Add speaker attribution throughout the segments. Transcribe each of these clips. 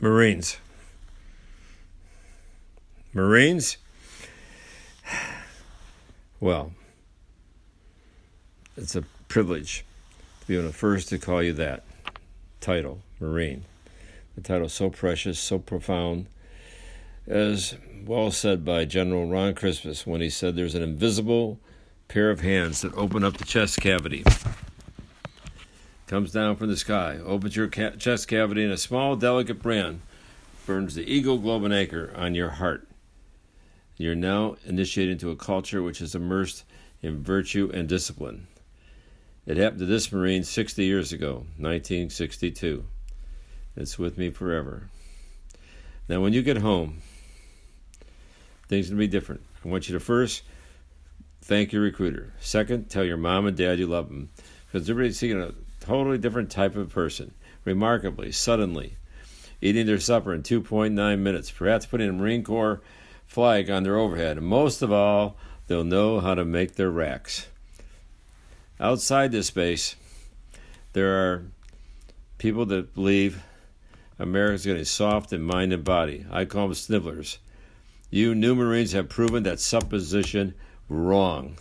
Speaker 1: Marines. Marines? Well, it's a privilege to be one of the first to call you that title, Marine. The title is so precious, so profound, as well said by General Ron Christmas when he said there's an invisible pair of hands that open up the chest cavity. Comes down from the sky, opens your chest cavity, and a small, delicate brand burns the eagle globe and anchor on your heart. You're now initiated into a culture which is immersed in virtue and discipline. It happened to this Marine 60 years ago, 1962. It's with me forever. Now, when you get home, things are going to be different. I want you to first thank your recruiter. Second, tell your mom and dad you love them, because they're really seeing a totally different type of person, remarkably, suddenly, eating their supper in 2.9 minutes, perhaps putting a Marine Corps flag on their overhead. And most of all, they'll know how to make their racks. Outside this space, there are people that believe America's getting soft in mind and body. I call them snivellers. You new Marines have proven that supposition wrong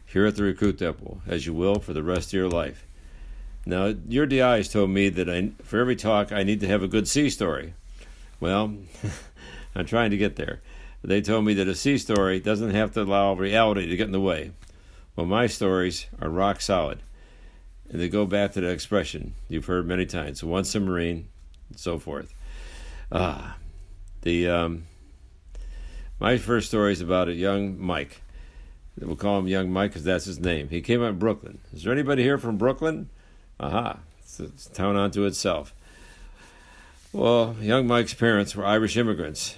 Speaker 1: here at the Recruit Depot, as you will for the rest of your life. Now, your DIs told me that for every talk, I need to have a good sea story. Well, I'm trying to get there. They told me that a sea story doesn't have to allow reality to get in the way. Well, my stories are rock solid. And they go back to the expression you've heard many times, once a Marine, and so forth. My first story is about a young Mike. We'll call him Young Mike because that's his name. He came out of Brooklyn. Is there anybody here from Brooklyn? Aha, it's a town unto itself. Well, young Mike's parents were Irish immigrants,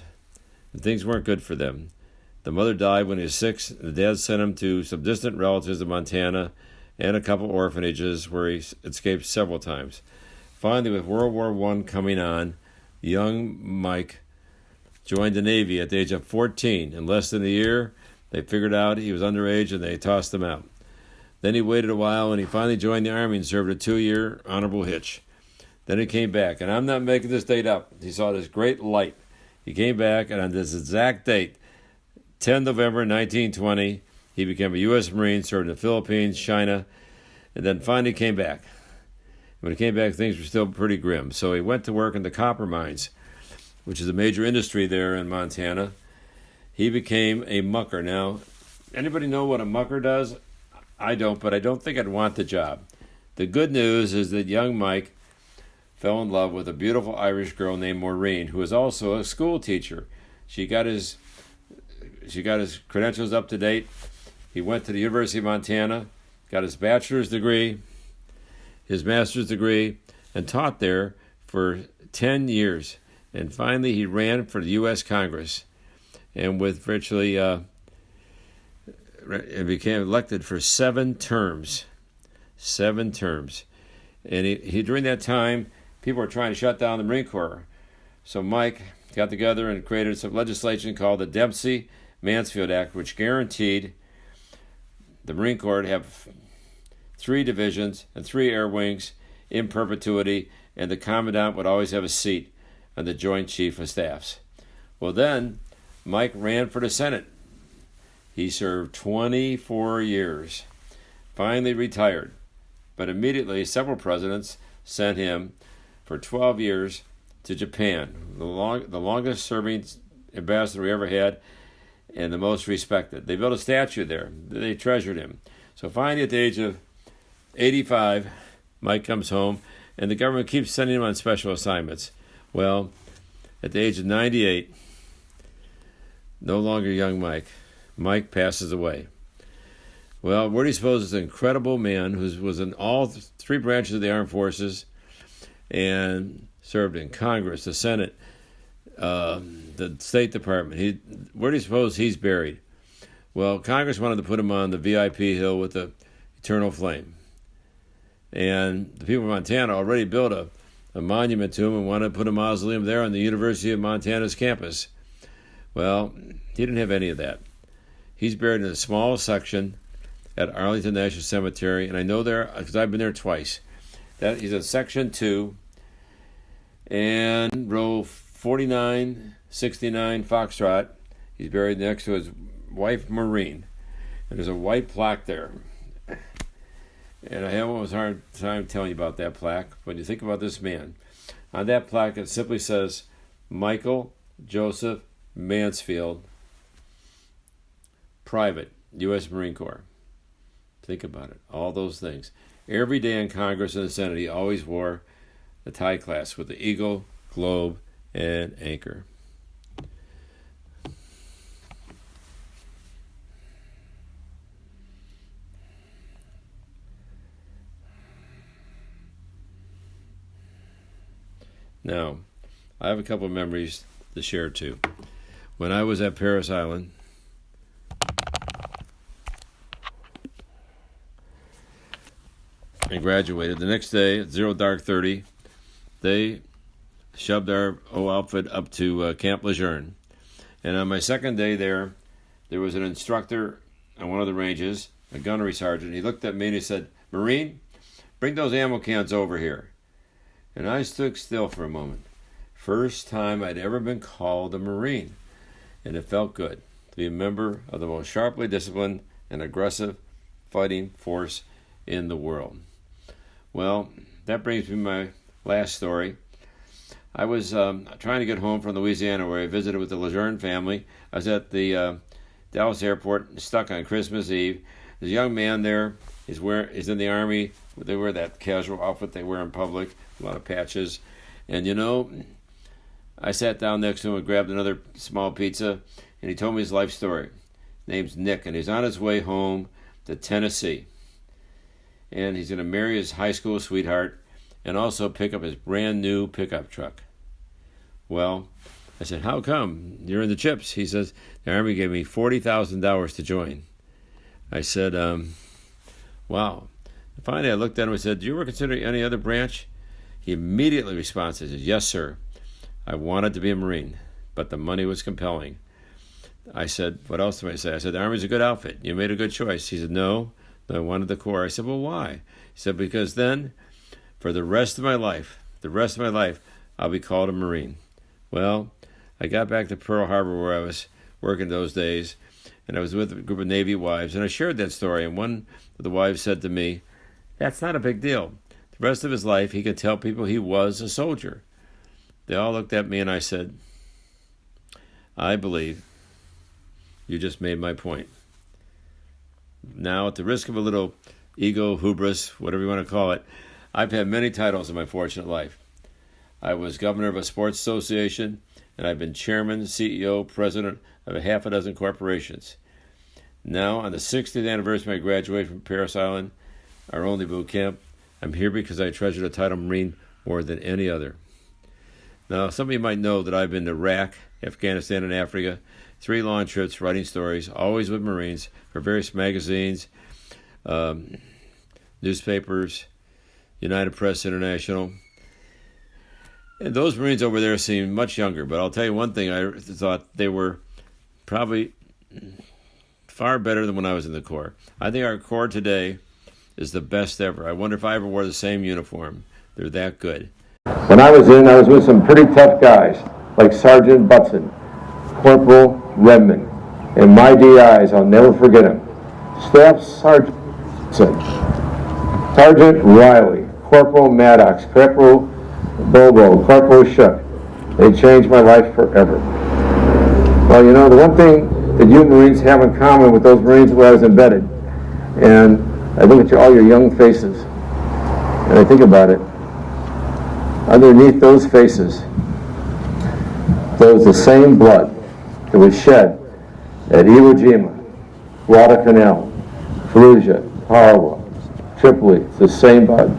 Speaker 1: and things weren't good for them. The mother died when he was 6. The dad sent him to some distant relatives in Montana and a couple orphanages where he escaped several times. Finally, with World War I coming on, young Mike joined the Navy at the age of 14. In less than a year, they figured out he was underage and they tossed him out. Then he waited a while and he finally joined the Army and served a 2-year honorable hitch. Then he came back, and I'm not making this date up. He saw this great light. He came back, and on this exact date, 10 November 1920, he became a U.S. Marine, served in the Philippines, China, and then finally came back. When he came back, things were still pretty grim. So he went to work in the copper mines, which is a major industry there in Montana. He became a mucker. Now, anybody know what a mucker does? I don't, but I don't think I'd want the job. The good news is that young Mike fell in love with a beautiful Irish girl named Maureen, who was also a school teacher. She got his credentials up to date. He went to the University of Montana, got his bachelor's degree, his master's degree, and taught there for 10 years. And finally, he ran for the U.S. Congress, and with virtually, and became elected for 7 terms. 7 terms. And he during that time, people were trying to shut down the Marine Corps. So Mike got together and created some legislation called the Dempsey-Mansfield Act, which guaranteed the Marine Corps to have 3 divisions and 3 air wings in perpetuity, and the commandant would always have a seat on the Joint Chief of Staffs. Well, then Mike ran for the Senate. He served 24 years, finally retired. But immediately, several presidents sent him for 12 years to Japan, the longest-serving ambassador we ever had, and the most respected. They built a statue there. They treasured him. So finally, at the age of 85, Mike comes home, and the government keeps sending him on special assignments. Well, at the age of 98, no longer young Mike passes away. Well, where do you suppose this incredible man who was in all 3 branches of the armed forces and served in Congress, the Senate, the State Department, where do you suppose he's buried? Well, Congress wanted to put him on the VIP hill with the eternal flame. And the people of Montana already built a monument to him and wanted to put a mausoleum there on the University of Montana's campus. Well, he didn't have any of that. He's buried in a small section at Arlington National Cemetery, and I know there because I've been there twice. He's at Section 2 and row 4969 Foxtrot. He's buried next to his wife, Marine. And there's a white plaque there. And I have almost a hard time telling you about that plaque. When you think about this man, on that plaque it simply says, Michael Joseph Mansfield, Private, U.S. Marine Corps. Think about it, all those things. Every day in Congress and the Senate, he always wore the tie clasp with the eagle, globe, and anchor. Now, I have a couple of memories to share too. When I was at Parris Island, and graduated, the next day at 0:30, they shoved our outfit up to Camp Lejeune. And on my second day there was an instructor on one of the ranges, a gunnery sergeant. He looked at me and he said, Marine, bring those ammo cans over here. And I stood still for a moment. First time I'd ever been called a Marine. And it felt good to be a member of the most sharply disciplined and aggressive fighting force in the world. Well, that brings me to my last story. I was trying to get home from Louisiana, where I visited with the Lejeune family. I was at the Dallas airport, stuck on Christmas Eve. There's a young man there. He's in the Army. They wear that casual outfit they wear in public, a lot of patches. And, I sat down next to him and grabbed another small pizza, and he told me his life story. His name's Nick, and he's on his way home to Tennessee. And he's going to marry his high school sweetheart and also pick up his brand new pickup truck. Well, I said, how come? You're in the chips. He says, the Army gave me $40,000 to join. I said, wow. Finally, I looked at him and said, do you ever consider any other branch? He immediately responded, he said, yes, sir. I wanted to be a Marine, but the money was compelling. I said, what else do I say? I said, the Army's a good outfit. You made a good choice. He said, no, I wanted the Corps. I said, well, why? He said, because then, for the rest of my life, I'll be called a Marine. Well, I got back to Pearl Harbor, where I was working those days, and I was with a group of Navy wives, and I shared that story, and one of the wives said to me, that's not a big deal. The rest of his life, he could tell people he was a soldier. They all looked at me, and I said, I believe you just made my point. Now, at the risk of a little ego, hubris, whatever you want to call it, I've had many titles in my fortunate life. I was governor of a sports association, and I've been chairman, CEO, president of a half a dozen corporations. Now, on the 60th anniversary of my graduation from Parris Island, our only boot camp, I'm here because I treasure the title Marine more than any other. Now, some of you might know that I've been to Iraq, Afghanistan, and Africa, 3 long trips writing stories, always with Marines, for various magazines, newspapers, United Press International. And those Marines over there seem much younger, but I'll tell you one thing, I thought they were probably far better than when I was in the Corps. I think our Corps today is the best ever. I wonder if I ever wore the same uniform. They're that good.
Speaker 2: When I was with some pretty tough guys, like Sergeant Butson, Corporal Redmond, and my DIs, I'll never forget him. Staff Sergeant Sergeant Riley, Corporal Maddox, Corporal Bobo, Corporal Shook. They changed my life forever. Well, the one thing that you Marines have in common with those Marines where I was embedded, and I look at all your young faces, and I think about it, underneath those faces, there was the same blood that was shed at Iwo Jima, Guadalcanal, Fallujah, Tarawa, Tripoli. It's the same blood.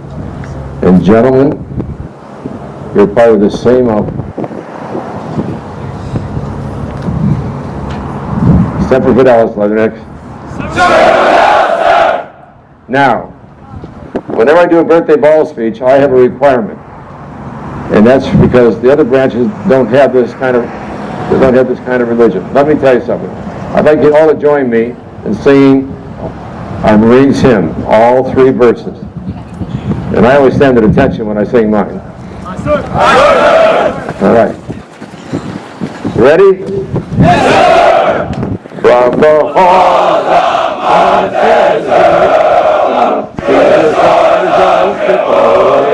Speaker 2: And gentlemen, you're part of the same outfit. Semper Fidelis, Leathernecks. Now, whenever I do a birthday ball speech, I have a requirement. And that's because the other branches don't have this kind of religion. Let me tell you something. I'd like you all to join me in singing our Marines hymn, all 3 verses. And I always stand at attention when I sing mine. All right. Ready? Yes, sir! From the halls of Montezuma to the stars of Chicago.